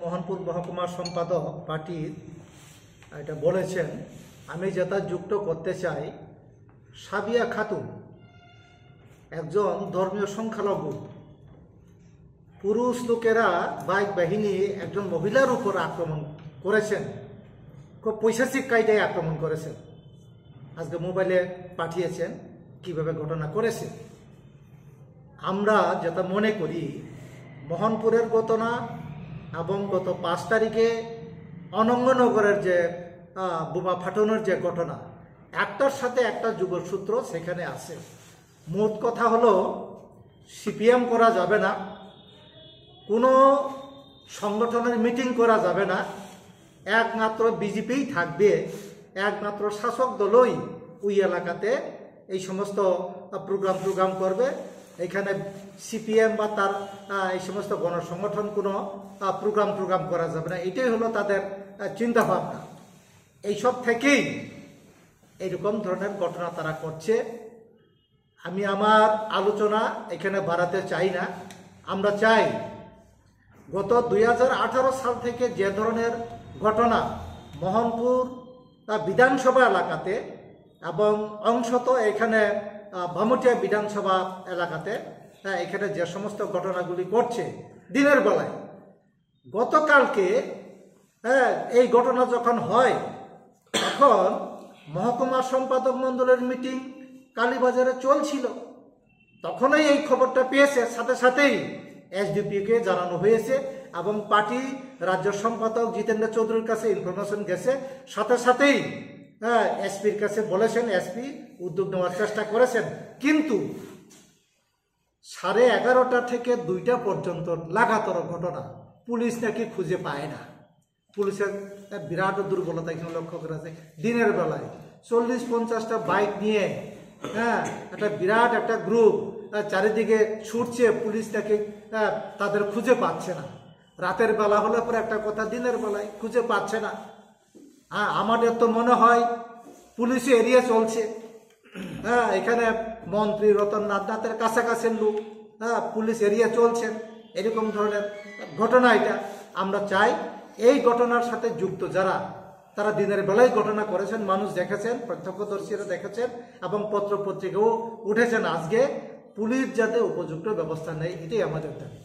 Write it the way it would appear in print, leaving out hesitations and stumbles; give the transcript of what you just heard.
মোহনপুর মহকুমা সম্পাদক পার্টির এটা বলেছেন, আমি যেটা যুক্ত করতে চাই, সাবিয়া খাতুন একজন ধর্মীয় সংখ্যালঘু। পুরুষ লোকেরা বাইক বাহিনী একজন মহিলার উপর আক্রমণ করেছেন, খুব পৈশাচিক কায়দায় আক্রমণ করেছেন। আজকে মোবাইলে পাঠিয়েছেন কিভাবে ঘটনা করেছে। আমরা যেটা মনে করি, মোহনপুরের ঘটনা এবং গত 5 তারিখে অনঙ্গনগরের যে বোমা ফাটানোর যে ঘটনা, একটার সাথে একটা যোগসূত্র সেখানে আছে। মোট কথা হলো, সিপিএম করা যাবে না, কোনো সংগঠনের মিটিং করা যাবে না, একমাত্র বিজেপিই থাকবে, একমাত্র শাসক দলই ওই এলাকাতে এই সমস্ত প্রোগ্রাম করবে। এখানে সিপিএম বা তার এই সমস্ত গণসংগঠন কোনো প্রোগ্রাম করা যাবে না। এটাই হলো তাদের চিন্তাভাবনা। এইসব থেকেই এইরকম ধরনের ঘটনা তারা করছে। আমি আমার আলোচনা এখানে বাড়াতে চাই না। আমরা চাই গত 2018 সাল থেকে যে ধরনের ঘটনা মোহনপুর বিধানসভা এলাকাতে এবং অংশত এখানে ভামুটিয়া বিধানসভা এলাকাতে এখানে যে সমস্ত ঘটনাগুলি ঘটছে দিনের বেলায়, গতকালকে এই ঘটনা যখন হয় তখন মহকুমা সম্পাদক মণ্ডলের মিটিং কালীবাজারে চলছিল। তখনই এই খবরটা পেয়েছে, সাথে সাথেই এসডিপিওকে জানানো হয়েছে এবং পার্টি রাজ্য সম্পাদক জিতেন্দ্র চৌধুরীর কাছে ইনফরমেশন গেছে। সাথে সাথেই এসপির কাছে বলেছেন, এসপি উদ্যোগ নেওয়ার চেষ্টা করেছেন। কিন্তু 11:30 থেকে 2টা পর্যন্ত লাগাতার ঘটনা, পুলিশ নাকি খুঁজে পায় না। পুলিশের বিরাট দুর্বলতা এখানে লক্ষ্য করা যায়। দিনের বেলায় 40-50টা বাইক নিয়ে একটা বিরাট একটা গ্রুপ চারিদিকে ছুটছে, পুলিশ নাকি তাদের খুঁজে পাচ্ছে না। রাতের বেলা হলে পরে একটা কথা, দিনের বেলায় খুঁজে পাচ্ছে না। আমাদের তো মনে হয় পুলিশে এরিয়া চলছে। এখানে মন্ত্রী রতননাথ নাথের কাছাকাছির লোক, পুলিশ এরিয়া চলছেন, এরকম ধরনের ঘটনা। এটা আমরা চাই এই ঘটনার সাথে যুক্ত যারা, তারা দিনের বেলায় ঘটনা করেছেন, মানুষ দেখেছেন, প্রত্যক্ষদর্শীরা দেখেছেন এবং পত্র পত্রিকাও উঠেছেন। আজকে পুলিশ যাতে উপযুক্ত ব্যবস্থা নেয়, এটাই আমাদের দাবি।